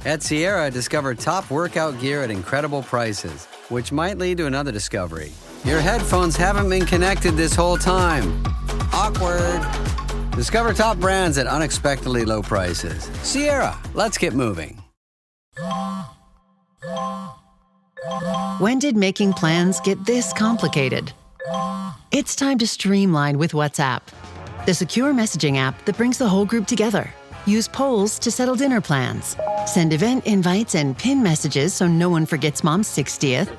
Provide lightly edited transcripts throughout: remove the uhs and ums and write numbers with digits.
At Sierra, discover top workout gear at incredible prices, which might lead to another discovery. Your headphones haven't been connected this whole time. Awkward. Discover top brands at unexpectedly low prices. Sierra, let's get moving. When did making plans get this complicated? It's time to streamline with WhatsApp, the secure messaging app that brings the whole group together. Use polls to settle dinner plans. Send event invites and pin messages so no one forgets Mom's 60th.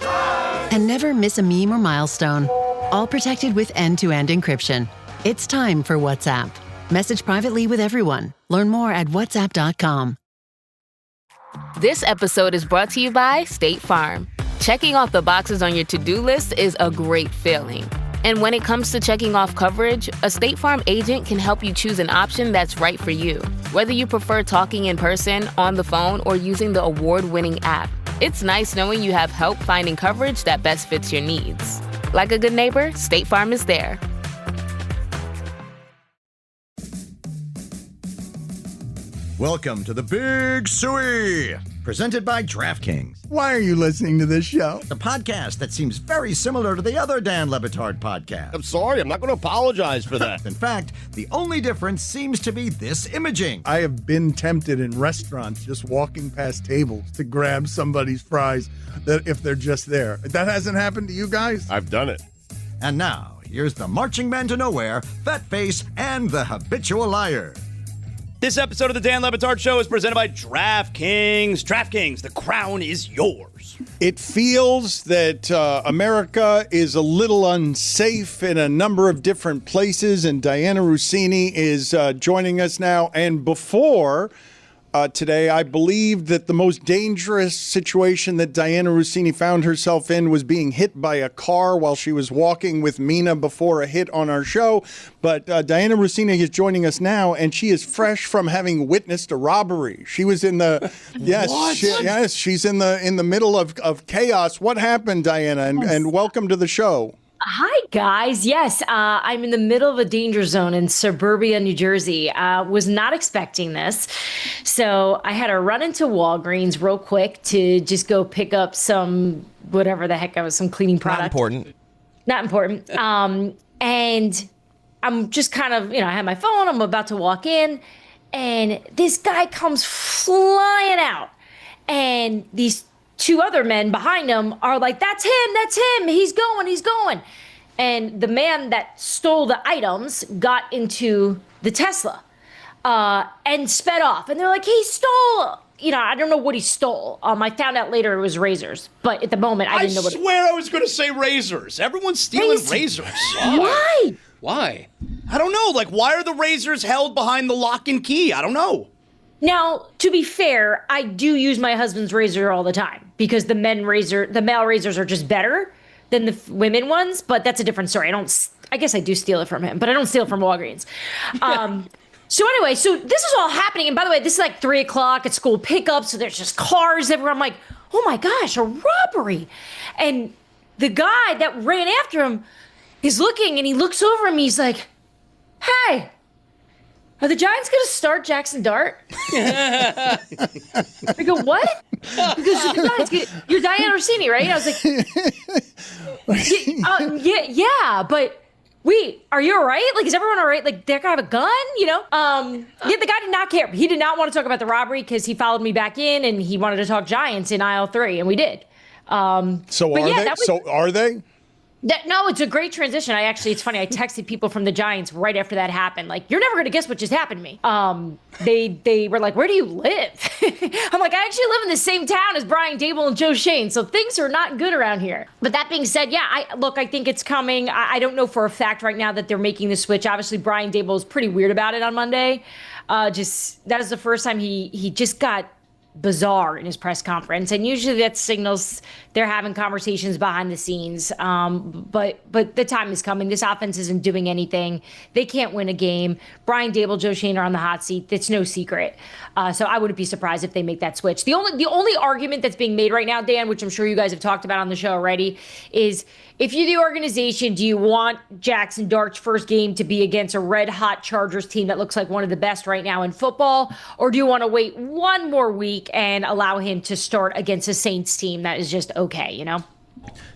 And never miss a meme or milestone. All protected with end-to-end encryption. It's time for WhatsApp. Message privately with everyone. Learn more at whatsapp.com. This episode is brought to you by State Farm. Checking off the boxes on your to-do list is a great feeling. And when it comes to checking off coverage, a State Farm agent can help you choose an option that's right for you. Whether you prefer talking in person, on the phone, or using the award-winning app, it's nice knowing you have help finding coverage that best fits your needs. Like a good neighbor, State Farm is there. Welcome to the Big Suey, presented by DraftKings, Why are you listening to this show? the podcast that seems very similar to the other Dan Le Batard podcast. I'm sorry, I'm not going to apologize for that. In fact, the only difference seems to be this imaging. I have been tempted in restaurants just walking past tables to grab somebody's fries that if they're just there. That hasn't happened to you guys? I've done it. And now, here's the marching man to nowhere, Fat Face, and the habitual liar. This episode of the Dan Le Batard Show is presented by DraftKings. DraftKings, the crown is yours. It feels that America is a little unsafe in a number of different places, and Dianna Russini is joining us now. And before today, I believe that the most dangerous situation that Dianna Russini found herself in was being hit by a car while she was walking with Mina before a hit on our show. But Dianna Russini is joining us now, and she is fresh from having witnessed a robbery. She was in the she's in the middle of chaos. What happened, Dianna? And welcome to the show. Hi, guys. Yes, I'm in the middle of a danger zone in suburbia, New Jersey. Was not expecting this. So I had to run into Walgreens real quick to just go pick up some, whatever the heck I was, some cleaning product. Not important. And I'm just kind of, I have my phone. I'm about to walk in. And this guy comes flying out. And these two other men behind him are like, that's him, he's going. And the man that stole the items got into the Tesla and sped off. And they're like, he stole, I don't know what he stole. I found out later it was razors, but at the moment I didn't know what I swear I was going to say razors. Everyone's stealing razors. Why? I don't know. Like, why are the razors held behind the lock and key? I don't know. Now, to be fair, I do use my husband's razor all the time because the male razors are just better than the women ones, but that's a different story. I guess I do steal it from him, but I don't steal it from Walgreens. So anyway, so this is all happening. And by the way, this is like 3:00 at school pickup. So there's just cars everywhere. I'm like, oh my gosh, a robbery. And the guy that ran after him is looking and he looks over at me. He's like, hey, are the Giants going to start Jaxson Dart? I go, what? Because you're Dianna Russini, right? I was like, yeah, but wait, are you all right? Like, is everyone all right? Like, that guy have a gun, the guy did not care. He did not want to talk about the robbery because he followed me back in and he wanted to talk Giants in aisle 3, and we did. So are they? No, it's a great transition. It's funny. I texted people from the Giants right after that happened. Like, you're never going to guess what just happened to me. They were like, where do you live? I'm like, I actually live in the same town as Brian Dable and Joe Shane. So things are not good around here. But that being said, I think it's coming. I don't know for a fact right now that they're making the switch. Obviously, Brian Dable was pretty weird about it on Monday. That is the first time he just got bizarre in his press conference, and usually that signals they're having conversations behind the scenes. But the time is coming. This offense isn't doing anything. They can't win a game. Brian Dable, Joe Shane are on the hot seat. It's no secret. So I wouldn't be surprised if they make that switch. The only argument that's being made right now, Dan, which I'm sure you guys have talked about on the show already, is if you're the organization, do you want Jaxson Dart's first game to be against a red-hot Chargers team that looks like one of the best right now in football, or do you want to wait one more week week and allow him to start against a Saints team that is just okay, you know?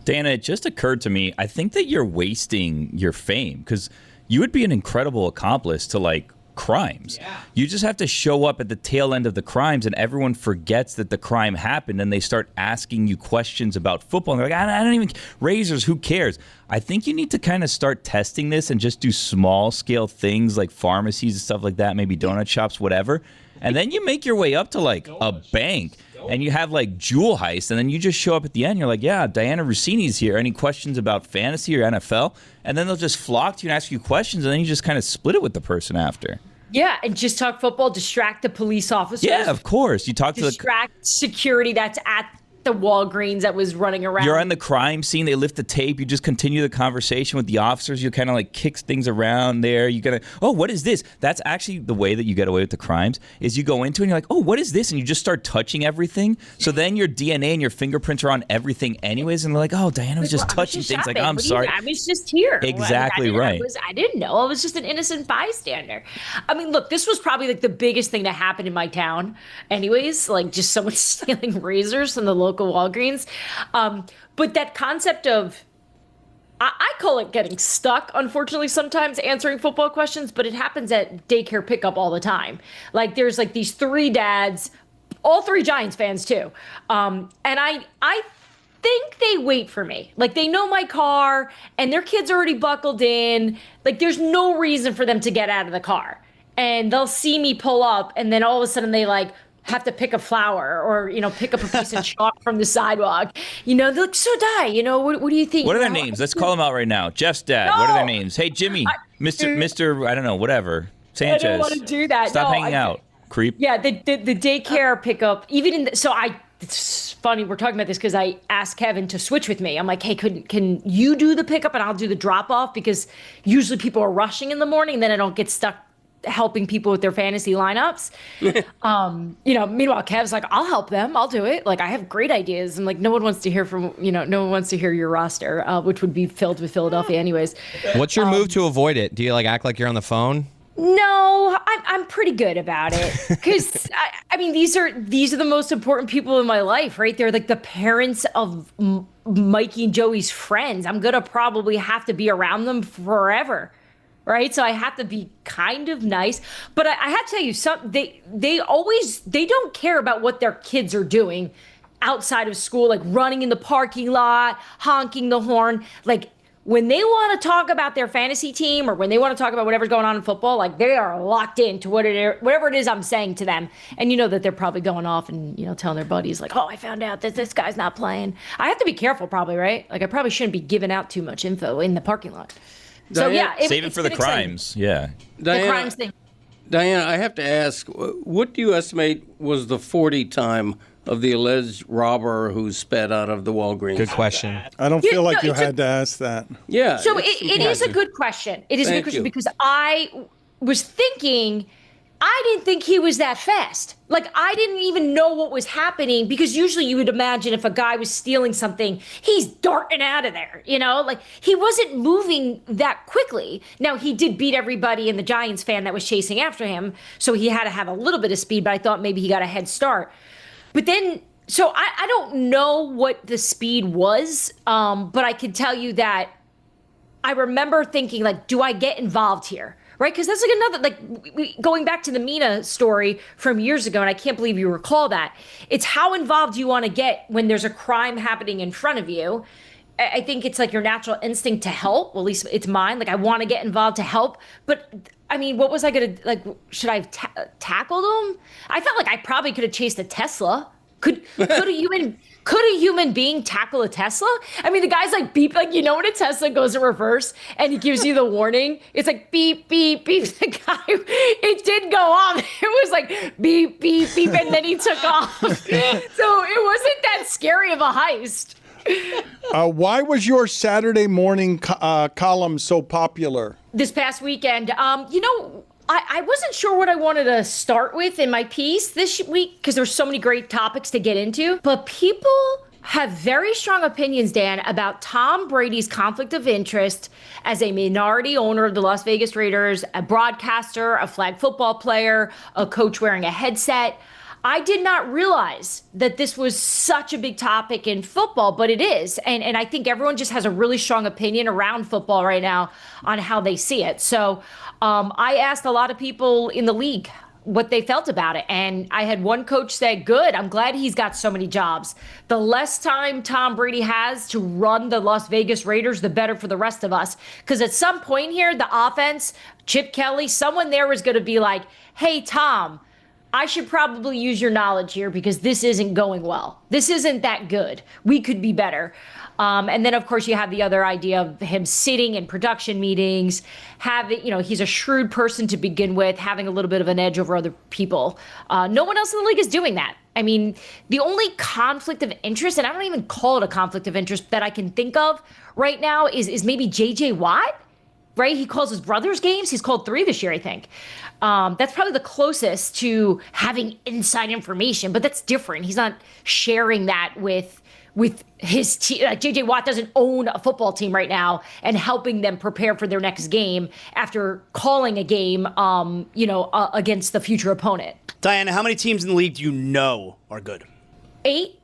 Dianna, it just occurred to me, I think that you're wasting your fame because you would be an incredible accomplice to, like, crimes. Yeah. You just have to show up at the tail end of the crimes and everyone forgets that the crime happened and they start asking you questions about football. And they're like, I don't even, razors, who cares? I think you need to kind of start testing this and just do small scale things like pharmacies and stuff like that, maybe donut shops, whatever. And then you make your way up to like a bank and you have like jewel heist. And then you just show up at the end. You're like, yeah, Dianna Russini's here. Any questions about fantasy or NFL? And then they'll just flock to you and ask you questions. And then you just kind of split it with the person after. Yeah, and just talk football, distract the police officers. Yeah, of course. You talk distract security that's at the Walgreens that was running around. You're on the crime scene. They lift the tape. You just continue the conversation with the officers. You kind of like kick things around there. You gotta, oh, what is this? That's actually the way that you get away with the crimes is you go into it and you're like, oh, what is this? And you just start touching everything. So then your DNA and your fingerprints are on everything anyways. And they're like, oh, Dianna was just touching things. Like, I'm sorry. I was just here. Exactly right. I didn't know. I was just an innocent bystander. I mean, look, this was probably like the biggest thing that happened in my town anyways, like just someone stealing razors from the local Walgreens. But that concept of, I call it getting stuck, unfortunately, sometimes answering football questions, but it happens at daycare pickup all the time. Like there's like these three dads, all three Giants fans too. And I think they wait for me. Like they know my car and their kids already buckled in. Like there's no reason for them to get out of the car. And they'll see me pull up and then all of a sudden they like, have to pick a flower or, you know, pick up a piece of chalk from the sidewalk. You know, they're like, so Di, you know, what do you think? What are their names? Let's call them out right now. Jeff's dad. No! What are their names? Hey, Jimmy, Mr. I don't know, whatever. Sanchez. I don't want to do that. Stop hanging out, creep. Yeah, the daycare pickup, even in it's funny, we're talking about this because I asked Kevin to switch with me. I'm like, hey, can you do the pickup and I'll do the drop off? Because usually people are rushing in the morning and then I don't get stuck helping people with their fantasy lineups. You know, meanwhile, Kev's like, I'll help them. I'll do it. Like, I have great ideas. And like, no one wants to hear your roster, which would be filled with Philadelphia anyways. What's your move to avoid it? Do you like act like you're on the phone? No, I'm pretty good about it. Because I mean, these are the most important people in my life, right? They're like the parents of Mikey and Joey's friends. I'm going to probably have to be around them forever. Right. So I have to be kind of nice. But I have to tell you, they don't care about what their kids are doing outside of school, like running in the parking lot, honking the horn. Like when they want to talk about their fantasy team or when they want to talk about whatever's going on in football, like they are locked into whatever it is I'm saying to them. And you know that they're probably going off and, you know, telling their buddies like, oh, I found out that this guy's not playing. I have to be careful probably, right? Like I probably shouldn't be giving out too much info in the parking lot. So yeah, save it for the crimes. Yeah, the crimes thing. Dianna, I have to ask, what do you estimate was the 40 time of the alleged robber who sped out of the Walgreens? Good question. I don't feel like you had to ask that. Yeah. So it is a good question. It is a good question because I was thinking, I didn't think he was that fast. Like, I didn't even know what was happening because usually you would imagine if a guy was stealing something, he's darting out of there, you know? Like, he wasn't moving that quickly. Now, he did beat everybody in the Giants fan that was chasing after him, so he had to have a little bit of speed, but I thought maybe he got a head start. But then, so I don't know what the speed was, but I can tell you that I remember thinking, like, do I get involved here? Right? Because that's like another, like, going back to the Mina story from years ago, and I can't believe you recall that. It's how involved you want to get when there's a crime happening in front of you. I think it's like your natural instinct to help. Well, at least it's mine. Like, I want to get involved to help. But, I mean, what was I going to, like, should I have tackled him? I felt like I probably could have chased a Tesla. Could a human being tackle a Tesla? I mean, the guy's like beep, like, you know when a Tesla goes in reverse and he gives you the warning? It's like beep, beep, beep. The guy, it did go off. It was like beep, beep, beep, and then he took off. So it wasn't that scary of a heist. Why was your Saturday morning column so popular? This past weekend, you know, I wasn't sure what I wanted to start with in my piece this week because there's so many great topics to get into. But people have very strong opinions, Dan, about Tom Brady's conflict of interest as a minority owner of the Las Vegas Raiders, a broadcaster, a flag football player, a coach wearing a headset. I did not realize that this was such a big topic in football, but it is. And I think everyone just has a really strong opinion around football right now on how they see it. So I asked a lot of people in the league what they felt about it. And I had one coach say, good, I'm glad he's got so many jobs. The less time Tom Brady has to run the Las Vegas Raiders, the better for the rest of us. Because at some point here, the offense, Chip Kelly, someone there is going to be like, hey, Tom, I should probably use your knowledge here because this isn't going well. This isn't that good. We could be better. And then, of course, you have the other idea of him sitting in production meetings, he's a shrewd person to begin with, having a little bit of an edge over other people. No one else in the league is doing that. I mean, the only conflict of interest, and I don't even call it a conflict of interest that I can think of right now is maybe J.J. Watt, right? He calls his brother's games. He's called 3 this year, I think. That's probably the closest to having inside information, but that's different. He's not sharing that with his team. J.J. Watt doesn't own a football team right now and helping them prepare for their next game after calling a game, against the future opponent. Dianna, how many teams in the league do you know are good? 8,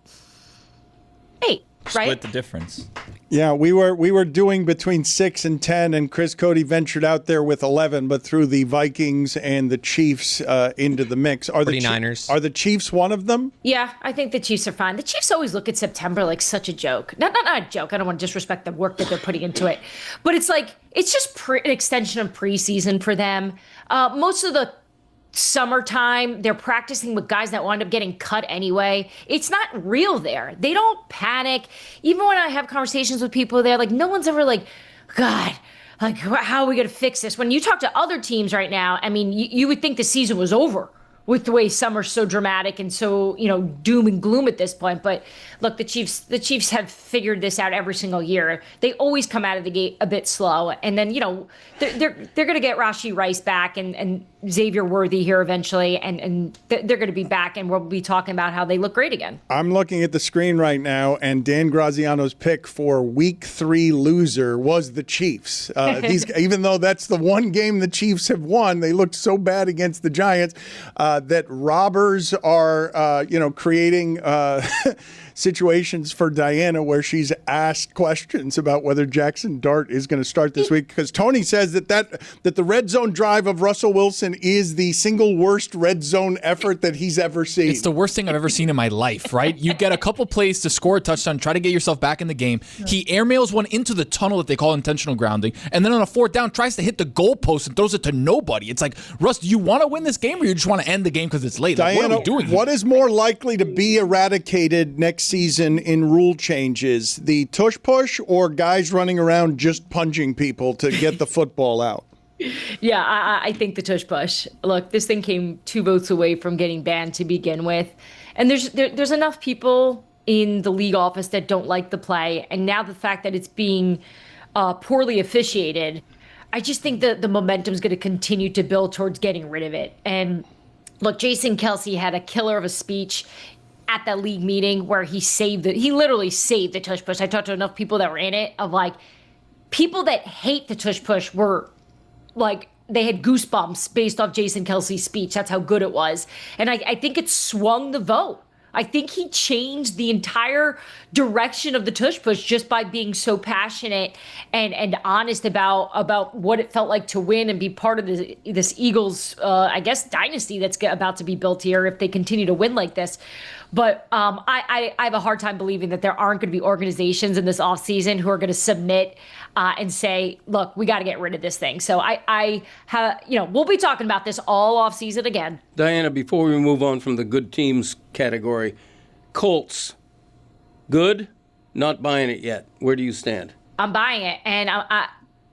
right? Split the difference. Yeah, we were doing between 6 and 10, and Chris Cody ventured out there with 11, but threw the Vikings and the Chiefs into the mix. Are 49ers. Are the Chiefs one of them? Yeah, I think the Chiefs are fine. The Chiefs always look at September like such a joke. Not a joke. I don't want to disrespect the work that they're putting into it, but it's like it's just an extension of preseason for them. Most of the summertime, they're practicing with guys that wind up getting cut anyway. It's not real there. They don't panic. Even when I have conversations with people there, like no one's ever like, God, like how are we going to fix this? When you talk to other teams right now, I mean, you would think the season was over with the way summer's so dramatic and so, doom and gloom at this point. But look, the Chiefs have figured this out every single year. They always come out of the gate a bit slow. And then, they're going to get Rashee Rice back and Xavier Worthy here eventually. And they're going to be back and we'll be talking about how they look great again. I'm looking at the screen right now, and Dan Graziano's pick for Week 3 loser was the Chiefs. Even though that's the one game the Chiefs have won, they looked so bad against the Giants that robbers are, creating situations for Dianna where she's asked questions about whether Jaxson Dart is going to start this week, because Tony says that the red zone drive of Russell Wilson is the single worst red zone effort that he's ever seen. It's the worst thing I've ever seen in my life, right? You get a couple plays to score a touchdown, try to get yourself back in the game. He airmails one into the tunnel that they call intentional grounding, and then on a 4th down tries to hit the goalpost and throws it to nobody. It's like, Russ, do you want to win this game or you just want to end the game because it's late? Like, Dianna, what are we doing here? What is more likely to be eradicated next season in rule changes, the tush push or guys running around just punching people to get the football out? Yeah, I think the tush push. Look, this thing came 2 votes away from getting banned to begin with. And there's enough people in the league office that don't like the play. And now the fact that it's being poorly officiated, I just think that the momentum is going to continue to build towards getting rid of it. And look, Jason Kelce had a killer of a speech at that league meeting where he literally saved the tush push. I talked to enough people that were in it of like, people that hate the tush push were like, they had goosebumps based off Jason Kelce's speech. That's how good it was. And I think it swung the vote. I think he changed the entire direction of the tush push just by being so passionate and honest about what it felt like to win and be part of this Eagles, dynasty that's about to be built here if they continue to win like this. But I have a hard time believing that there aren't going to be organizations in this offseason who are going to submit and say, look, we got to get rid of this thing. So we'll be talking about this all offseason again. Dianna, before we move on from the good teams category, Colts, good, not buying it yet. Where do you stand? I'm buying it, and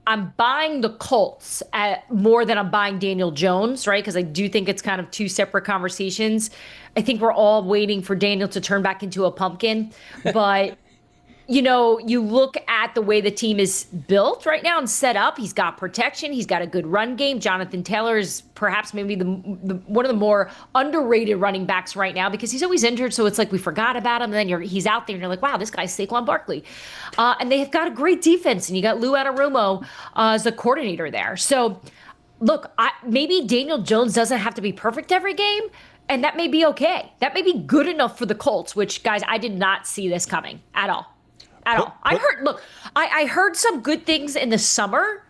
I'm buying the Colts more than I'm buying Daniel Jones, right? Because I do think it's kind of 2 separate conversations. I think we're all waiting for Daniel to turn back into a pumpkin. But, you look at the way the team is built right now and set up. He's got protection. He's got a good run game. Jonathan Taylor is perhaps maybe the one of the more underrated running backs right now because he's always injured. So it's like we forgot about him. And then he's out there and you're like, wow, this guy's Saquon Barkley. And they've got a great defense. And you got Lou Anarumo as the coordinator there. So look, maybe Daniel Jones doesn't have to be perfect every game. And that may be okay. That may be good enough for the Colts, which, guys, I did not see this coming at all. At all. I heard some good things in the summer,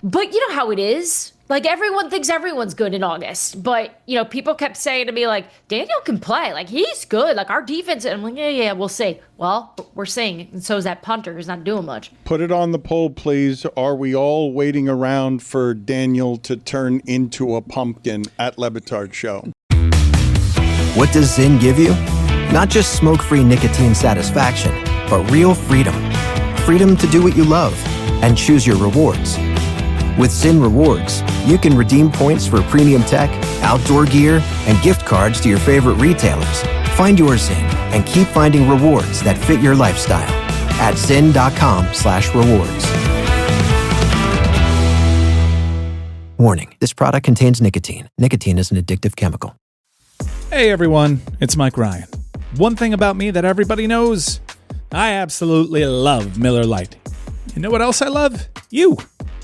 but you know how it is. Like, everyone thinks everyone's good in August. But, people kept saying to me, like, Daniel can play. Like, he's good. Like, our defense. And I'm like, yeah, we'll see. Well, we're seeing it. And so is that punter who's not doing much. Put it on the poll, please. Are we all waiting around for Daniel to turn into a pumpkin at Le Batard Show? What does Zyn give you? Not just smoke-free nicotine satisfaction, but real freedom. Freedom to do what you love and choose your rewards. With Zyn Rewards, you can redeem points for premium tech, outdoor gear, and gift cards to your favorite retailers. Find your Zyn and keep finding rewards that fit your lifestyle at zyn.com/rewards. Warning, this product contains nicotine. Nicotine is an addictive chemical. Hey everyone, it's Mike Ryan. One thing about me that everybody knows, I absolutely love Miller Lite. You know what else I love? You.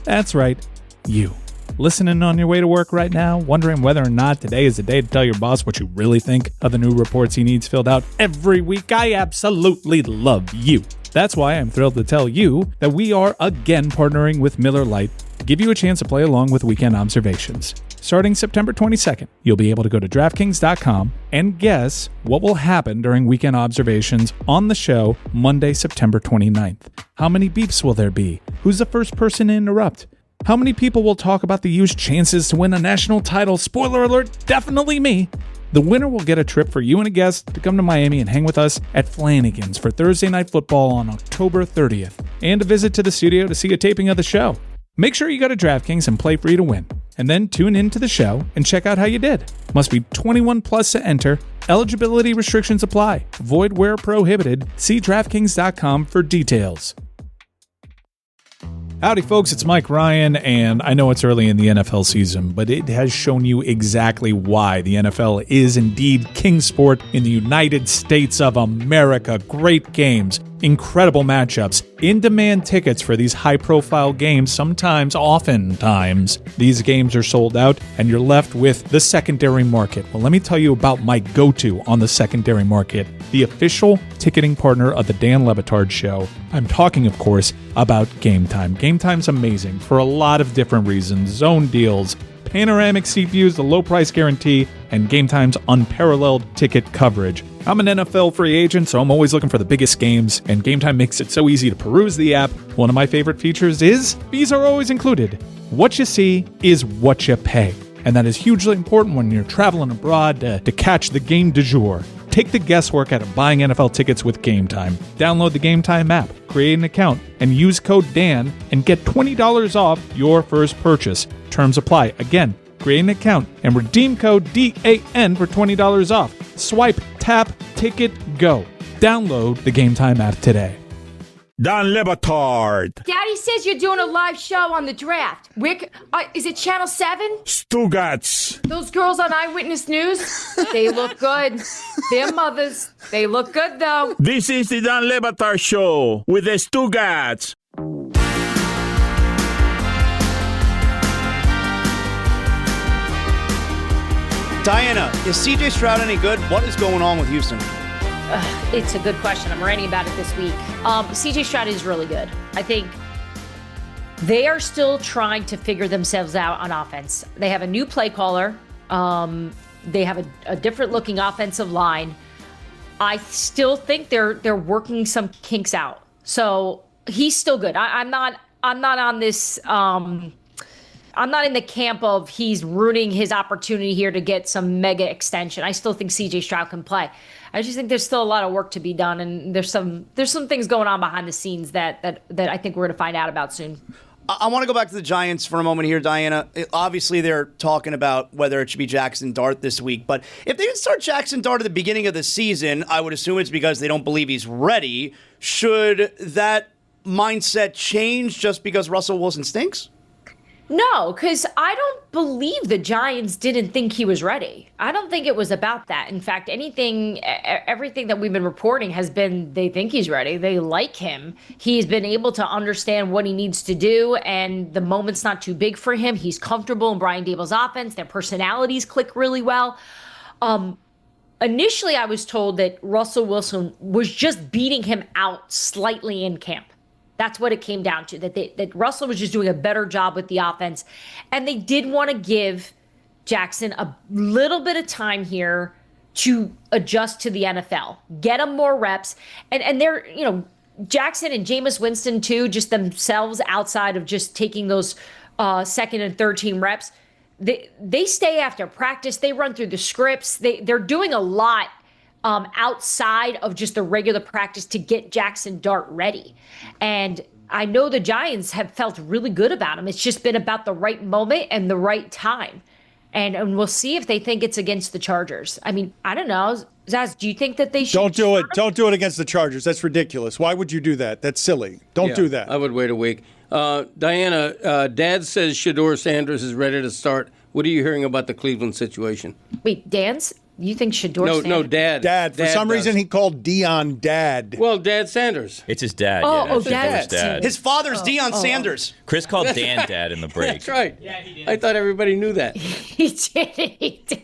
That's right, you. Listening on your way to work right now, wondering whether or not today is the day to tell your boss what you really think of the new reports he needs filled out every week. I absolutely love you. That's why I'm thrilled to tell you that we are again partnering with Miller Lite to give you a chance to play along with Weekend Observations. Starting September 22nd, you'll be able to go to DraftKings.com and guess what will happen during Weekend Observations on the show Monday, September 29th. How many beeps will there be? Who's the first person to interrupt? How many people will talk about the U's chances to win a national title? Spoiler alert, definitely me. The winner will get a trip for you and a guest to come to Miami and hang with us at Flanagan's for Thursday Night Football on October 30th, and a visit to the studio to see a taping of the show. Make sure you go to DraftKings and play free to win, and then tune in to the show and check out how you did. Must be 21 plus to enter. Eligibility restrictions apply. Void where prohibited. See DraftKings.com for details. Howdy folks, it's Mike Ryan, and I know it's early in the NFL season, but it has shown you exactly why the NFL is indeed king sport in the United States of America. Great games, incredible matchups, in-demand tickets for these high-profile games. Oftentimes, these games are sold out, and you're left with the secondary market. Well, let me tell you about my go-to on the secondary market, the official ticketing partner of the Dan Le Batard Show. I'm talking, of course, about Game Time. Game Time's amazing for a lot of different reasons. Zone deals, panoramic seat views, the low price guarantee, and Game Time's unparalleled ticket coverage. I'm an NFL free agent, so I'm always looking for the biggest games, and Game Time makes it so easy to peruse the app. One of my favorite features is fees are always included. What you see is what you pay, and that is hugely important when you're traveling abroad to catch the game du jour. Take the guesswork out of buying NFL tickets with Game Time. Download the Game Time app, create an account, and use code DAN and get $20 off your first purchase. Terms apply. Again, create an account and redeem code DAN for $20 off. Swipe, tap, ticket, go. Download the Game Time app today. Dan Le Batard. Daddy says you're doing a live show on the draft. Is it Channel 7? Stugotz. Those girls on Eyewitness News, they look good. They're mothers. They look good, though. This is the Dan Le Batard Show with the Stugotz. Dianna, is CJ Stroud any good? What is going on with Houston? It's a good question. I'm writing about it this week. CJ Stroud is really good. I think they are still trying to figure themselves out on offense. They have a new play caller. They have a different looking offensive line. I still think they're working some kinks out. So he's still good. I'm not on this. I'm not in the camp of he's ruining his opportunity here to get some mega extension. I still think CJ Stroud can play. I just think there's still a lot of work to be done, and there's some things going on behind the scenes that I think we're going to find out about soon. I want to go back to the Giants for a moment here, Dianna. Obviously, they're talking about whether it should be Jaxson Dart this week, but if they didn't start Jaxson Dart at the beginning of the season, I would assume it's because they don't believe he's ready. Should that mindset change just because Russell Wilson stinks? No, because I don't believe the Giants didn't think he was ready. I don't think it was about that. In fact, everything that we've been reporting has been they think he's ready. They like him. He's been able to understand what he needs to do, and the moment's not too big for him. He's comfortable in Brian Daboll's offense. Their personalities click really well. Initially, I was told that Russell Wilson was just beating him out slightly in camp. That's what it came down to, that Russell was just doing a better job with the offense. And they did want to give Jaxson a little bit of time here to adjust to the NFL, get him more reps. And they're, Jaxson and Jameis Winston too, just themselves outside of just taking those second and third team reps. They stay after practice. They run through the scripts. They're doing a lot outside of just the regular practice to get Jaxson Dart ready. And I know the Giants have felt really good about him. It's just been about the right moment and the right time. And we'll see if they think it's against the Chargers. I mean, I don't know. Zaz, do you think that they should? Don't do it. Don't do it against the Chargers. That's ridiculous. Why would you do that? That's silly. Don't do that. I would wait a week. Dianna, Dad says Shedeur Sanders is ready to start. What are you hearing about the Cleveland situation? Wait, Dan's? You think Shedeur Sanders? No, Dad. Dad. For some reason, he called Dion Dad. Well, Dad Sanders. It's his dad. Dad's dad. His father's Deion Sanders. Chris called Dan Dad in the break. That's right. Yeah, he did. I thought everybody knew that. He did.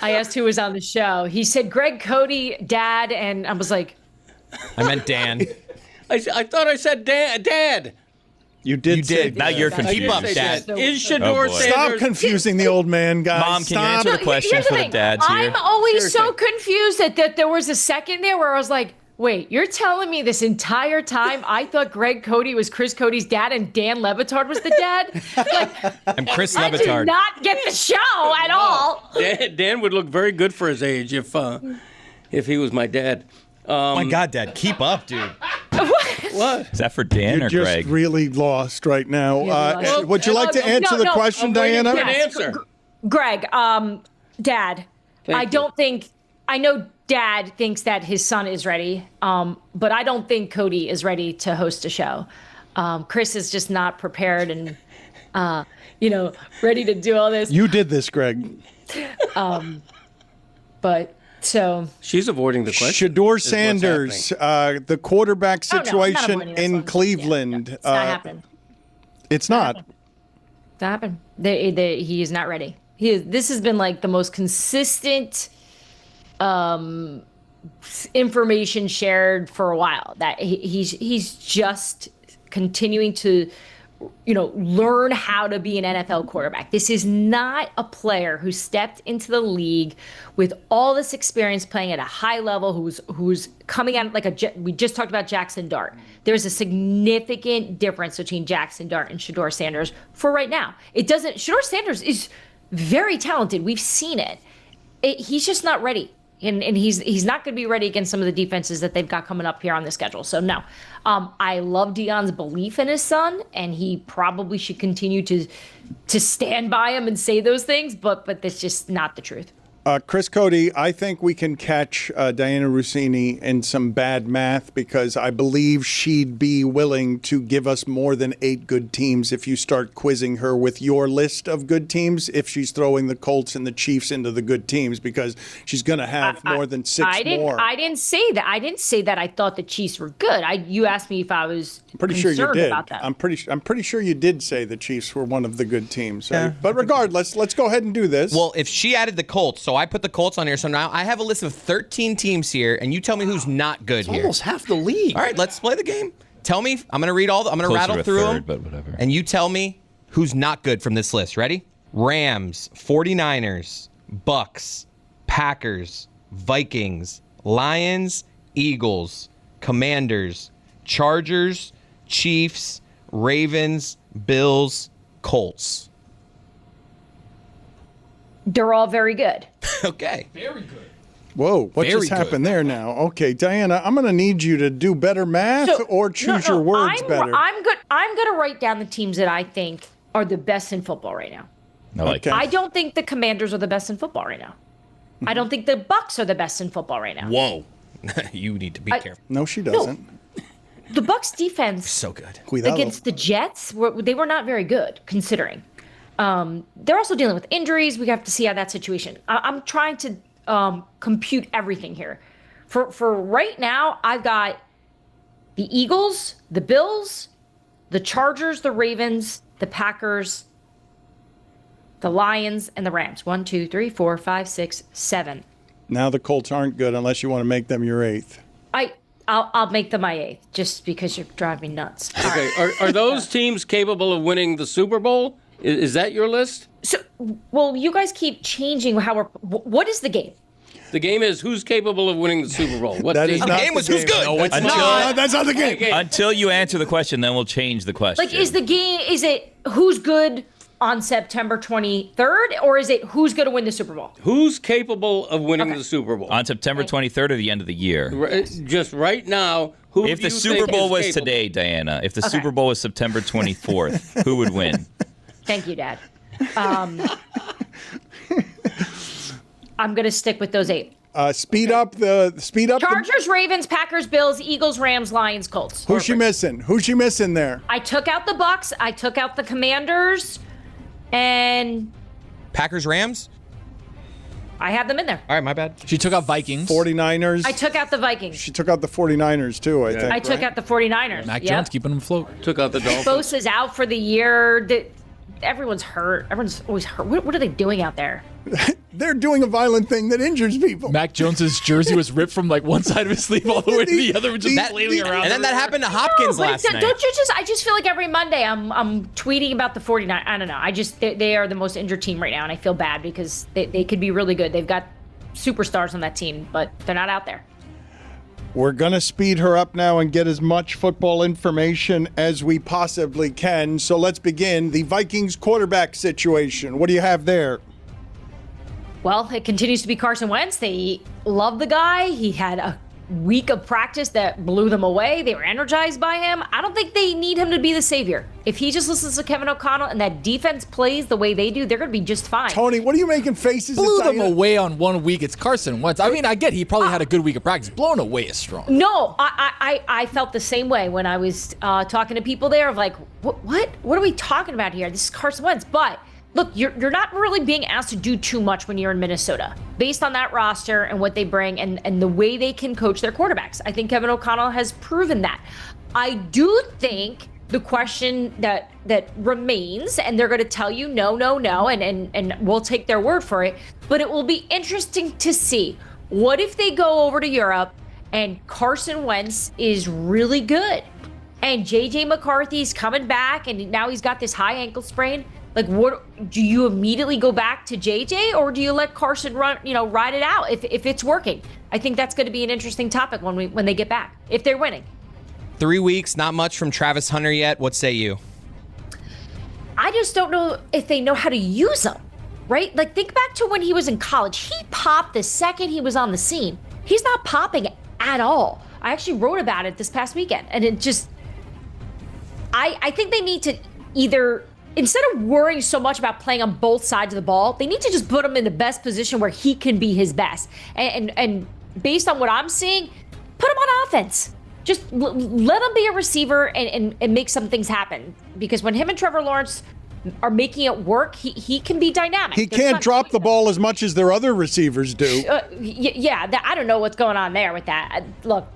I asked who was on the show. He said Greg Cody, Dad, and I was like, I meant Dan. I thought I said Dad. You did. Say now you're confused. Keep up, Dad. Is Shedeur Sanders? Stop confusing the old man, guys. Mom, can you answer the question Here's for the the thing. dads here? I'm always so confused that there was a second there where I was like, wait, you're telling me this entire time I thought Greg Cody was Chris Cody's dad and Dan Le Batard was the dad? I'm Chris Le I did Batard. not get the show at all. Dan would look very good for his age if he was my dad. Oh my God, Dad, keep up, dude. What? Is that for Dan You're or just Greg? really lost right now. Would you like to answer the question, Dianna? Answer. Greg, Dad, I know Dad thinks that his son is ready, but I don't think Cody is ready to host a show. Chris is just not prepared and, ready to do all this. You did this, Greg. So she's avoiding the question. Shedeur Sanders, the quarterback situation in Cleveland. It's not happening. It's not. It's not happening. He is not ready. This has been like the most consistent information shared for a while. That he's just continuing to learn how to be an NFL quarterback. This is not a player who stepped into the league with all this experience playing at a high level, who's coming out we just talked about Jaxson Dart. There's a significant difference between Jaxson Dart and Shedeur Sanders for right now. Shedeur Sanders is very talented. We've seen it. He's just not ready. And he's not going to be ready against some of the defenses that they've got coming up here on the schedule. So, no. I love Deion's belief in his son, and he probably should continue to stand by him and say those things, but that's just not the truth. Chris Cody, I think we can catch Dianna Russini in some bad math because I believe she'd be willing to give us more than 8 good teams if you start quizzing her with your list of good teams, if she's throwing the Colts and the Chiefs into the good teams, because she's going to have more than 6 more. I didn't say that. I didn't say that I thought the Chiefs were good. You asked me if I was pretty sure you did. About that. I'm pretty sure you did say the Chiefs were one of the good teams. Yeah. But regardless, let's go ahead and do this. Well, if she added the Colts, so I put the Colts on here. So now I have a list of 13 teams here, and you tell me who's not good here. Almost half the league. All right, let's play the game. Tell me. I'm going to read I'm going to rattle through them. But whatever. And you tell me who's not good from this list. Ready? Rams, 49ers, Bucks, Packers, Vikings, Lions, Eagles, Commanders, Chargers, Chiefs, Ravens, Bills, Colts. They're all very good. Okay. Very good. Whoa, what Very just happened there now? Okay, Dianna, I'm going to need you to do better math or choose your words better. I'm going to write down the teams that I think are the best in football right now. I don't think the Commanders are the best in football right now. I don't think the Bucks are the best in football right now. Whoa. You need to be careful. No, she doesn't. The Bucks defense So good. against the Jets, they were not very good, considering. They're also dealing with injuries. We have to see how that situation. I'm trying to compute everything here. For right now, I've got the Eagles, the Bills, the Chargers, the Ravens, the Packers, the Lions, and the Rams. 1, 2, 3, 4, 5, 6, 7. Now the Colts aren't good unless you want to make them your 8th. I'll make them my 8th just because you're driving me nuts. Okay, are those teams capable of winning the Super Bowl? Is that your list? So, well, you guys keep changing how what is the game? The game is who's capable of winning the Super Bowl. What That is team? not The game was who's good. No, it's That's not the game. Until you answer the question, then we'll change the question. Like, is it who's good on September 23rd, or is it who's going to win the Super Bowl? Who's capable of winning the Super Bowl? On September 23rd or the end of the year? Just right now, who If do the you Super think Bowl is was capable? today, Diana, if the Super Bowl was September 24th, who would win? Thank you, Dad. I'm going to stick with those 8. Speed up. Chargers, Ravens, Packers, Bills, Eagles, Rams, Lions, Colts. Who's she missing? Who's she missing there? I took out the Bucks. I took out the Commanders, and Packers, Rams? I have them in there. All right, my bad. She took out Vikings. 49ers. I took out the Vikings. She took out the 49ers, too, I think. I took out the 49ers. Mac Yep. Jones keeping them afloat. Took out the Dolphins. Bosa's out for the year. Everyone's hurt. Everyone's always hurt. What are they doing out there? They're doing a violent thing that injures people. Mac Jones's jersey was ripped from like one side of his sleeve all the way to the other, just flailing around. And then that happened to Hopkins last night. Don't you I just feel like every Monday I'm tweeting about the 49. I don't know. They are the most injured team right now, and I feel bad because they could be really good. They've got superstars on that team, but they're not out there. We're going to speed her up now and get as much football information as we possibly can. So let's begin. The Vikings quarterback situation. What do you have there? Well, it continues to be Carson Wentz. They love the guy. He had a week of practice that blew them away. They were energized by him. I don't think they need him to be the savior. If he just listens to Kevin O'Connell and that defense plays the way they do, they're going to be just fine. Tony, what are you making faces Blew at? them away on 1 week. It's Carson Wentz. I mean, I get he probably had a good week of practice. Blown away is strong. No, I felt the same way when I was talking to people there of like, what are we talking about here? This is Carson Wentz. But look, you're not really being asked to do too much when you're in Minnesota based on that roster and what they bring and the way they can coach their quarterbacks. I think Kevin O'Connell has proven that. I do think the question that remains, and they're going to tell you no, and we'll take their word for it, but it will be interesting to see. What if they go over to Europe and Carson Wentz is really good and J.J. McCarthy's coming back and now he's got this high ankle sprain? Like, what do you immediately go back to JJ, or do you let Carson ride it out if it's working? I think that's going to be an interesting topic when they get back, if they're winning. 3 weeks, not much from Travis Hunter yet. What say you? I just don't know if they know how to use him, right? Like, think back to when he was in college. He popped the second he was on the scene. He's not popping at all. I actually wrote about it this past weekend, and it just, I think they need to either, instead of worrying so much about playing on both sides of the ball, they need to just put him in the best position where he can be his best. And based on what I'm seeing, put him on offense. Just let him be a receiver and make some things happen. Because when him and Trevor Lawrence are making it work, he can be dynamic. He can't drop the ball as much as their other receivers do. I don't know what's going on there with that. Look,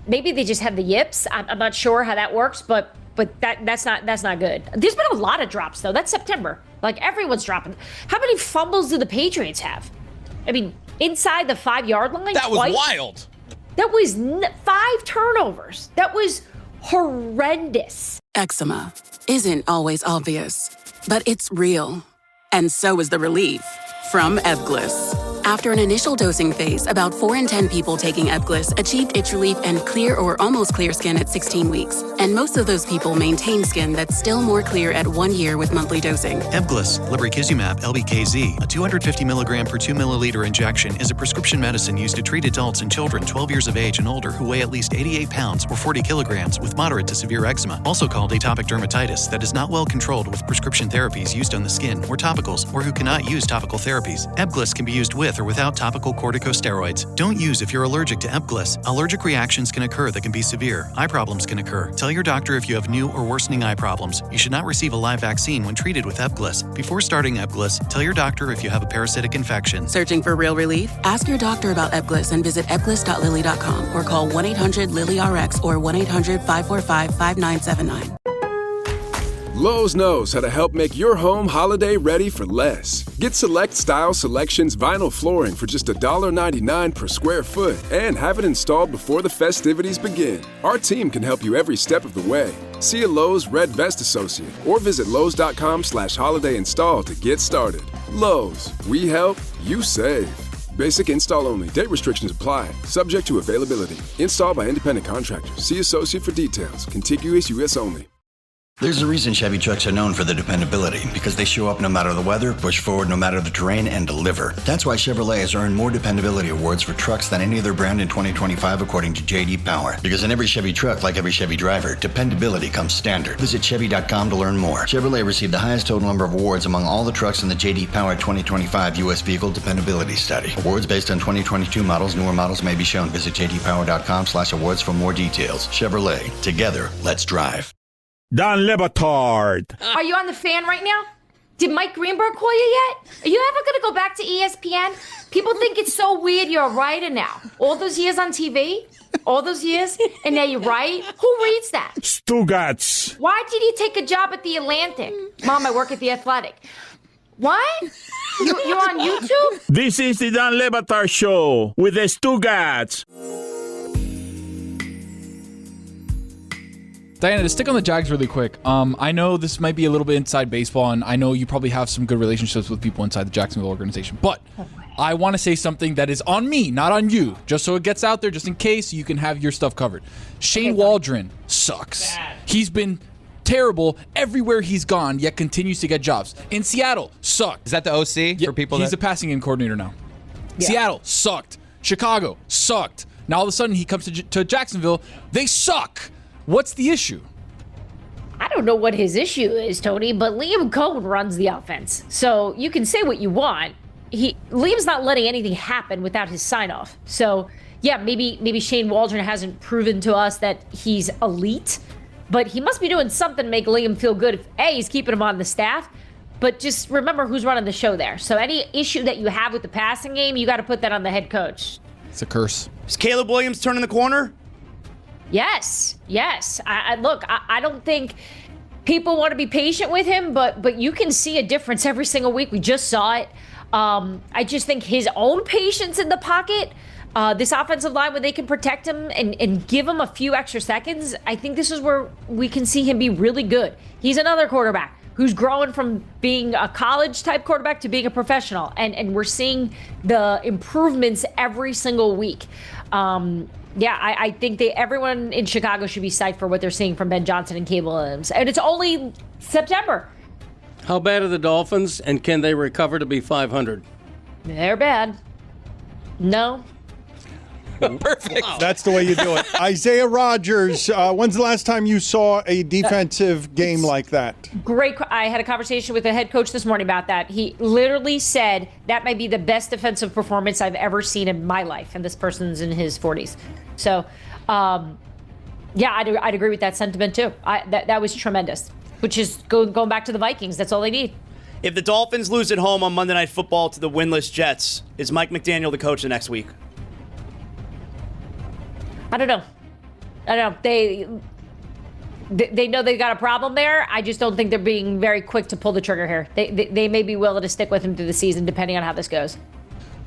maybe they just have the yips. I'm not sure how that works, but that's not good. There's been a lot of drops though. That's September. Like, everyone's dropping. How many fumbles do the Patriots have? I mean, inside the 5-yard line. That was twice? wild. That was 5 turnovers. That was horrendous. Eczema isn't always obvious, but it's real. And so is the relief from Ebglyss. After an initial dosing phase, about 4 in 10 people taking Ebglyss achieved itch relief and clear or almost clear skin at 16 weeks. And most of those people maintain skin that's still more clear at 1 year with monthly dosing. Ebglyss, lebrikizumab LBKZ, a 250 milligram per 2 milliliter injection, is a prescription medicine used to treat adults and children 12 years of age and older who weigh at least 88 pounds or 40 kilograms with moderate to severe eczema, also called atopic dermatitis, that is not well controlled with prescription therapies used on the skin or topicals, or who cannot use topical therapies. Ebglyss can be used with or without topical corticosteroids. Don't use if you're allergic to Ebglyss. Allergic reactions can occur that can be severe. Eye problems can occur. Tell your doctor if you have new or worsening eye problems. You should not receive a live vaccine when treated with Ebglyss. Before starting Ebglyss, tell your doctor if you have a parasitic infection. Searching for real relief? Ask your doctor about Ebglyss and visit ebglyss.lilly.com or call 1-800-LILY-RX or 1-800-545-5979. Lowe's knows how to help make your home holiday ready for less. Get Select Style Selections vinyl flooring for just $1.99 per square foot and have it installed before the festivities begin. Our team can help you every step of the way. See a Lowe's Red Vest associate or visit Lowe's.com/holiday install to get started. Lowe's, we help, you save. Basic install only. Date restrictions apply. Subject to availability. Installed by independent contractors. See associate for details. Contiguous U.S. only. There's a reason Chevy trucks are known for their dependability, because they show up no matter the weather, push forward no matter the terrain, and deliver. That's why Chevrolet has earned more dependability awards for trucks than any other brand in 2025, according to J.D. Power. Because in every Chevy truck, like every Chevy driver, dependability comes standard. Visit Chevy.com to learn more. Chevrolet received the highest total number of awards among all the trucks in the J.D. Power 2025 U.S. Vehicle Dependability Study. Awards based on 2022 models. Newer models may be shown. Visit JDPower.com/awards for more details. Chevrolet. Together, let's drive. Dan Le Batard. Are you on the Fan right now? Did Mike Greenberg call you yet? Are you ever going to go back to ESPN? People think it's so weird you're a writer now. All those years on TV? All those years? And now you write? Who reads that? Stugotz. Why did you take a job at The Atlantic? Mom, I work at The Athletic. What? You're on YouTube? This is the Dan Le Batard Show with the Stugotz. Dianna, to stick on the Jags really quick, I know this might be a little bit inside baseball, and I know you probably have some good relationships with people inside the Jacksonville organization, but I want to say something that is on me, not on you, just so it gets out there, just in case you can have your stuff covered. Shane Waldron sucks. He's been terrible everywhere he's gone, yet continues to get jobs. In Seattle, sucked. Is that the OC for people? He's the passing game coordinator now. Yeah. Seattle, sucked. Chicago, sucked. Now all of a sudden he comes to Jacksonville, they suck. What's the issue? I don't know what his issue is, Tony, but Liam Cohen runs the offense. So you can say what you want. Liam's not letting anything happen without his sign-off. So, yeah, maybe Shane Waldron hasn't proven to us that he's elite, but he must be doing something to make Liam feel good. If, A, he's keeping him on the staff, but just remember who's running the show there. So any issue that you have with the passing game, you got to put that on the head coach. It's a curse. Is Caleb Williams turning the corner? Yes. I don't think people want to be patient with him, but you can see a difference every single week. We just saw it. I just think his own patience in the pocket, this offensive line, where they can protect him and give him a few extra seconds, I think this is where we can see him be really good. He's another quarterback who's growing from being a college-type quarterback to being a professional, and we're seeing the improvements every single week. I think everyone in Chicago should be psyched for what they're seeing from Ben Johnson and Caleb Williams. And it's only September. How bad are the Dolphins, and can they recover to be 500? They're bad. No. Perfect. Wow. That's the way you do it. Isaiah Rodgers, when's the last time you saw a defensive game like that? Great. I had a conversation with the head coach this morning about that. He literally said that might be the best defensive performance I've ever seen in my life. And this person's in his 40s. So, I'd agree with that sentiment too. That was tremendous, which is going back to the Vikings. That's all they need. If the Dolphins lose at home on Monday Night Football to the winless Jets, is Mike McDaniel the coach the next week? I don't know. They know they got a problem there. I just don't think they're being very quick to pull the trigger here. They may be willing to stick with him through the season, depending on how this goes.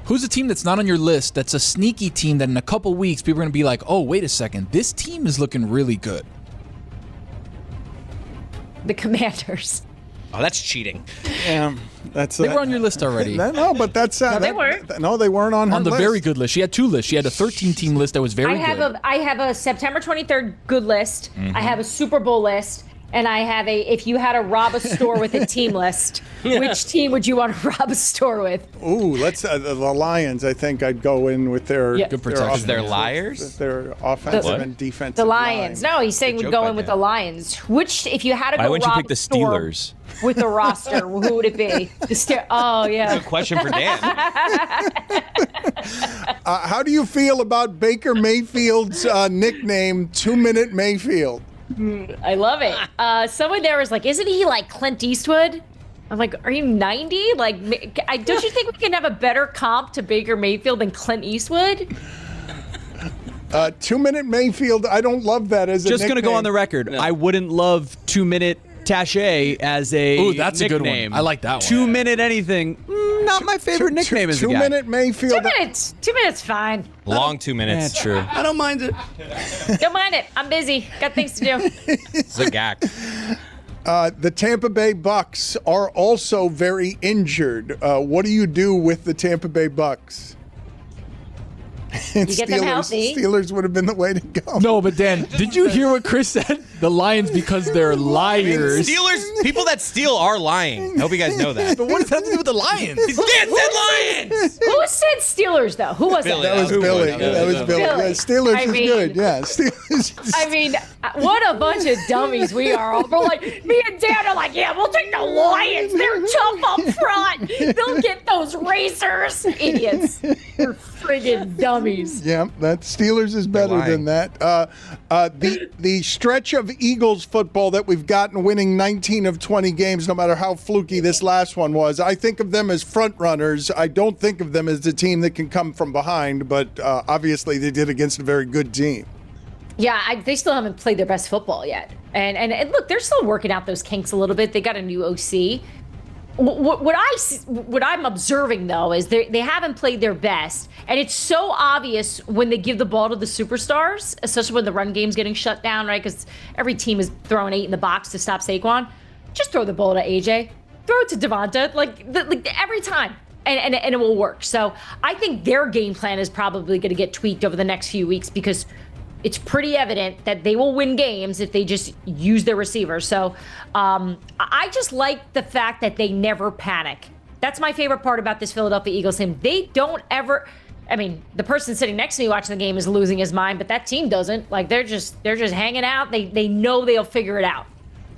Who's a team that's not on your list that's a sneaky team that in a couple weeks people are going to be like, oh, wait a second, this team is looking really good? The Commanders. Oh, that's cheating. Yeah, they were on your list already. No, but that's no, they weren't. No, they weren't on her the list. Very good list. She had two lists. She had a 13-team list that was very good. I have a September 23rd good list. Mm-hmm. I have a Super Bowl list. And I have if you had to rob a store with a team list, which team would you want to rob a store with? Ooh, let's the Lions. I think I'd go in with their good protection. They're liars. Their offensive and defensive. The Lions. No, he's saying we'd go in with the Lions. Which, if you had to go rob why wouldn't you pick the Steelers with the roster? Who would it be? Oh yeah. Good question for Dan. How do you feel about Baker Mayfield's nickname, 2-Minute Mayfield? I love it. Someone there was like, isn't he like Clint Eastwood? I'm like, are you 90? Like, don't you think we can have a better comp to Baker Mayfield than Clint Eastwood? 2-Minute Mayfield, I don't love that as a nickname. Just going to go on the record. No. I wouldn't love 2-Minute Taché as a Ooh, that's nickname. a good one. I like that one. 2 minute anything. Not my favorite nickname as a guy. 2 minute Mayfield. 2 minutes. 2 minutes, fine. Long 2 minutes. Yeah, true. I don't mind it. Don't mind it. I'm busy. Got things to do. Zagak. The Tampa Bay Bucks are also very injured. What do you do with the Tampa Bay Bucks? You get them healthy. Steelers would have been the way to go. No, but Dan, did you hear what Chris said? The Lions because they're liars. Steelers, people that steal are lying. I hope you guys know that. But what does that have to do with the Lions? Dan said Lions! Who said Steelers, though? Who was Billy. it? That was Billy. That was Billy. Yeah, Steelers I is mean- good. Yeah, Steelers. I mean, what a bunch of dummies we are. We're like, me and Dan are like, yeah, we'll take the Lions. They're tough up front. They'll get those racers. Idiots. They're friggin' dummies. Yeah, that Steelers is better than that. The stretch of Eagles football that we've gotten, winning 19 of 20 games, no matter how fluky this last one was, I think of them as front runners. I don't think of them as the team that can come from behind, but obviously they did against a very good team. Yeah, they still haven't played their best football yet. And look, they're still working out those kinks a little bit. They got a new OC. What I'm observing, though, is they haven't played their best. And it's so obvious when they give the ball to the superstars, especially when the run game's getting shut down, right? Because every team is throwing 8 in the box to stop Saquon. Just throw the ball to AJ. Throw it to Devonta. Like every time. And it will work. So I think their game plan is probably going to get tweaked over the next few weeks because it's pretty evident that they will win games if they just use their receivers. So I just like the fact that they never panic. That's my favorite part about this Philadelphia Eagles team. They don't ever. I mean, the person sitting next to me watching the game is losing his mind, but that team doesn't. Like they're just hanging out. They know they'll figure it out.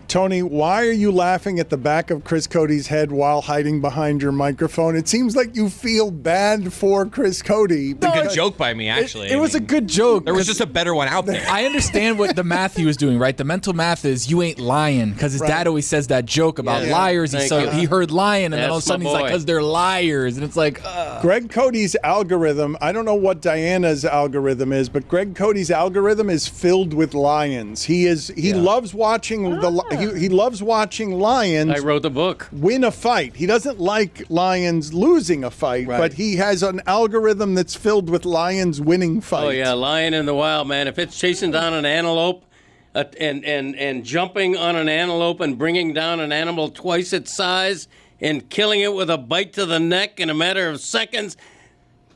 Tony, why are you laughing at the back of Chris Cody's head while hiding behind your microphone? It seems like you feel bad for Chris Cody. Good joke by me, actually. It was a good joke. There was just a better one out there. I understand what the math he was doing, right? The mental math is you ain't lying because his dad always says that joke about liars. He heard lying, and then all of a sudden he's like, because they're liars. And it's like, Greg Cody's algorithm, I don't know what Diana's algorithm is, but Greg Cody's algorithm is filled with lions. He loves watching he loves watching lions. I wrote the book. Win a fight. He doesn't like lions losing a fight, but he has an algorithm that's filled with lions winning fights. Oh yeah, lion in the wild, man. If it's chasing down an antelope and jumping on an antelope and bringing down an animal twice its size and killing it with a bite to the neck in a matter of seconds,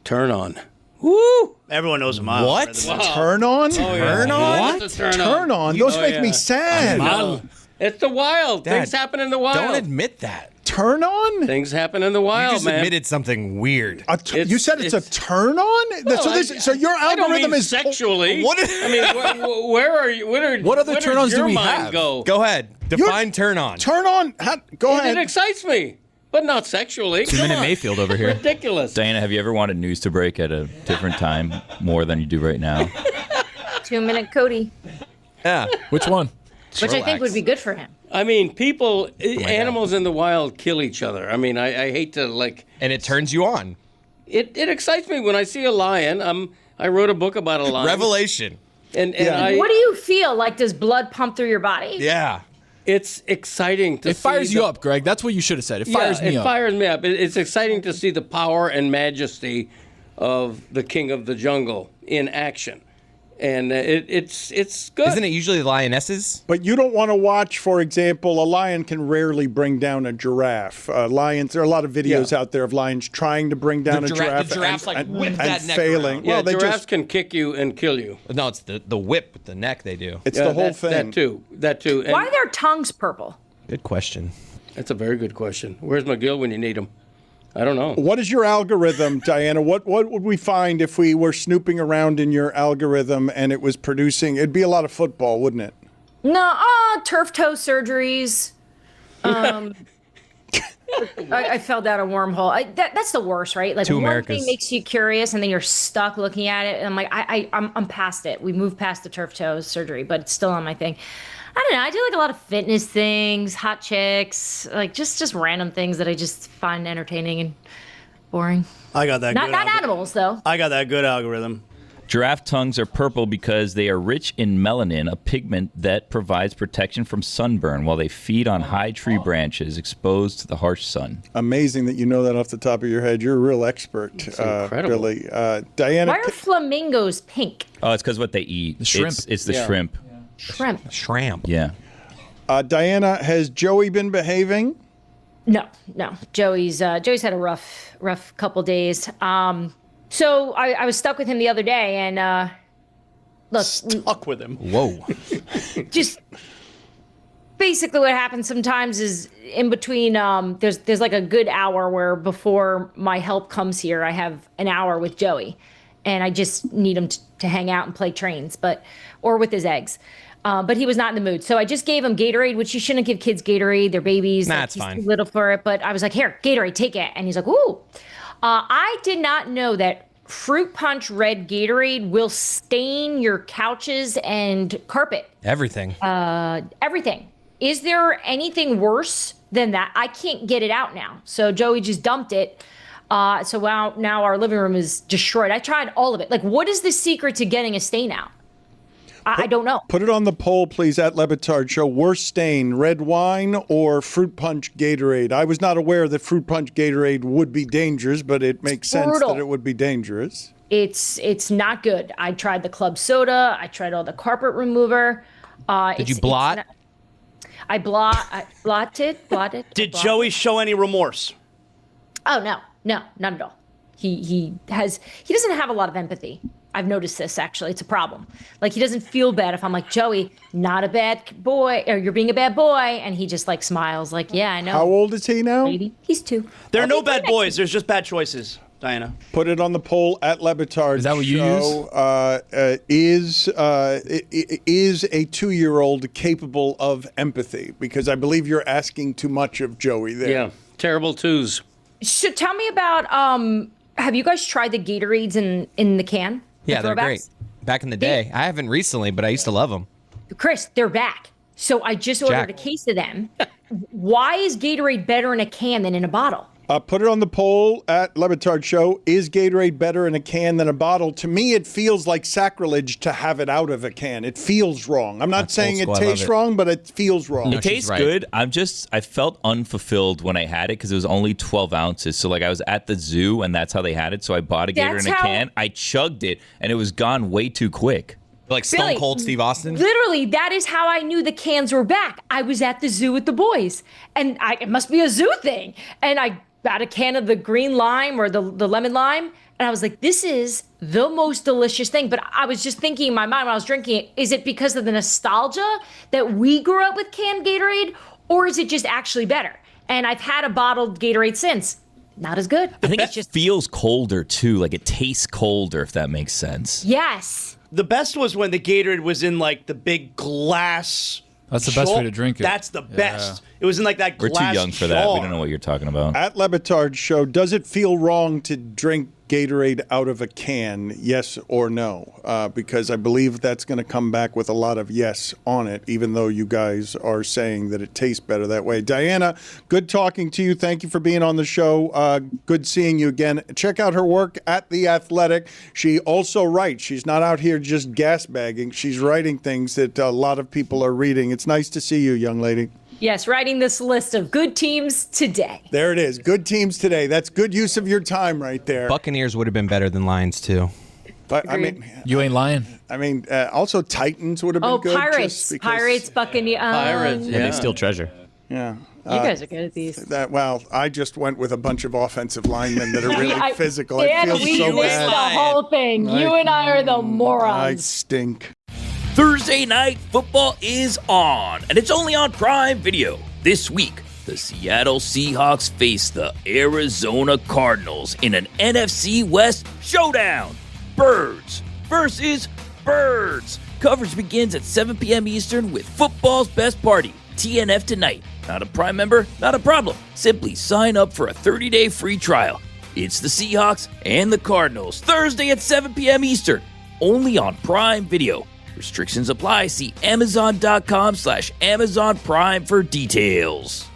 turn on. Woo! Everyone knows a mile. What? Turn on? Oh, yeah. Turn on? What? Turn on? Those make me sad. It's the wild. Dad, things happen in the wild. Don't admit that. Turn on? Things happen in the wild, You just man. admitted something weird. You said it's a turn on? Well, so your I don't algorithm mean is sexually. What is- I mean, where are you? What other where does turn-ons do your we mind have? Go? Go ahead. Define turn on. Turn on? Go ahead. It excites me, but not sexually. 2 Minute Mayfield over here. Ridiculous. Diana, have you ever wanted news to break at a different time more than you do right now? 2 minute Cody, Yeah. which one? which I think would be good for him. I mean, animals in the wild kill each other. I mean, I hate to And it turns you on. It excites me when I see a lion. I wrote a book about a lion. Revelation. And What do you feel? Like, does blood pump through your body? Yeah. It's exciting to see. It fires you up, Greg. That's what you should have said. It fires me It up. fires me up. It's exciting to see the power and majesty of the king of the jungle in action. And it's good. Isn't it usually lionesses? But you don't want to watch, for example, a lion can rarely bring down a giraffe. Lions, there are a lot of videos out there of lions trying to bring down a giraffe. The giraffes whip and that neck failing. around. Yeah, Well, giraffes can kick you and kill you. No, it's the whip with the neck they do. It's the whole thing. That too. And Why are their tongues purple? Good question. That's a very good question. Where's McGill when you need him? I don't know. What is your algorithm, Diana? What would we find if we were snooping around in your algorithm and it was producing? It'd be a lot of football, wouldn't it? No, turf toe surgeries. I fell down a wormhole. That's the worst, right? Like Two one Americas. thing makes you curious, and then you're stuck looking at it. And I'm like, I'm past it. We moved past the turf toe surgery, but it's still on my thing. I don't know. I do like a lot of fitness things, hot chicks, like just random things that I just find entertaining and boring. I got that. Not animals though. I got that good algorithm. Giraffe tongues are purple because they are rich in melanin, a pigment that provides protection from sunburn while they feed on high tree branches exposed to the harsh sun. Amazing that you know that off the top of your head. You're a real expert, incredible. Billy. Dianna. Why are flamingos pink? Oh, it's because what they eat. The shrimp. It's the shrimp. Shrimp. Yeah. Dianna, has Joey been behaving? No. Joey's had a rough couple days. So I was stuck with him the other day, and look, stuck with him. Whoa. Just basically what happens sometimes is in between. There's like a good hour where before my help comes here, I have an hour with Joey, and I just need him to hang out and play trains, or with his eggs. But he was not in the mood. So I just gave him Gatorade, which you shouldn't give kids Gatorade. They're babies. Nah, it's fine. He's too little for it. But I was like, here, Gatorade, take it. And he's like, ooh. I did not know that fruit punch red Gatorade will stain your couches and carpet. Everything. Everything. Is there anything worse than that? I can't get it out now. So Joey just dumped it. So now our living room is destroyed. I tried all of it. Like, what is the secret to getting a stain out? I don't know. Put it on the poll, please, at Le Batard Show. Worst stain, red wine or fruit punch Gatorade? I was not aware that fruit punch Gatorade would be dangerous, but it makes sense that it would be dangerous. It's not good. I tried the club soda. I tried all the carpet remover. Did you blot? I blotted. Did Joey show any remorse? Oh, no, not at all. He doesn't have a lot of empathy. I've noticed this, actually. It's a problem. Like, he doesn't feel bad if I'm like, Joey, not a bad boy, or you're being a bad boy, and he just, like, smiles like, yeah, I know. How old is he now? He's 2. There are no bad boys. There's just bad choices, Dianna. Put it on the poll at Le Batard. Is that what you use? Is a 2-year-old capable of empathy? Because I believe you're asking too much of Joey there. Yeah, terrible twos. So tell me about, have you guys tried the Gatorades in the can? Yeah, they're great. Back in the day. I haven't recently, but I used to love them. Chris, they're back. So I just ordered a case of them. Why is Gatorade better in a can than in a bottle? Put it on the poll at Le Batard Show. Is Gatorade better in a can than a bottle? To me, it feels like sacrilege to have it out of a can. It feels wrong. I'm not saying it tastes wrong, but it feels wrong. It tastes good. I felt unfulfilled when I had it because it was only 12 ounces. So, like, I was at the zoo, and that's how they had it. So I bought a Gatorade in a can. I chugged it, and it was gone way too quick. Like Stone Cold Steve Austin? Literally, that is how I knew the cans were back. I was at the zoo with the boys, and it must be a zoo thing. And I got a can of the green lime or the lemon lime, and I was like, this is the most delicious thing. But I was just thinking in my mind when I was drinking it, is it because of the nostalgia that we grew up with canned Gatorade, or is it just actually better? And I've had a bottled Gatorade since. Not as good. I think it just feels colder, too. Like, it tastes colder, if that makes sense. Yes. The best was when the Gatorade was in, like, the big glass. That's the best way to drink it. That's the best. It was in like that We're glass too young for that. We don't know what you're talking about. At Le Batard Show, does it feel wrong to drink Gatorade out of a can, yes or no? Because I believe that's going to come back with a lot of yes on it, even though you guys are saying that it tastes better that way. Dianna, good talking to you. Thank you for being on the show. Good seeing you again. Check out her work at The Athletic. She also writes. She's not out here just gas bagging. She's writing things that a lot of people are reading. It's nice to see you, young lady. Yes, writing this list of good teams today. There it is. Good teams today. That's good use of your time right there. Buccaneers would have been better than Lions, too. But I mean, you ain't lying. I mean, also Titans would have been good. Pirates. Pirates, Buccaneers. Pirates, yeah. And they steal treasure. Yeah. You guys are good at these. I just went with a bunch of offensive linemen that are really physical. I Dan, feel we so missed bad. the whole thing. You and I are the morons. I stink. Thursday night football is on, and it's only on Prime Video. This week, the Seattle Seahawks face the Arizona Cardinals in an NFC West showdown. Birds versus birds. Coverage begins at 7 p.m. Eastern with football's best party, TNF Tonight. Not a Prime member? Not a problem. Simply sign up for a 30-day free trial. It's the Seahawks and the Cardinals, Thursday at 7 p.m. Eastern, only on Prime Video. Restrictions apply. See Amazon.com/Amazon Prime for details.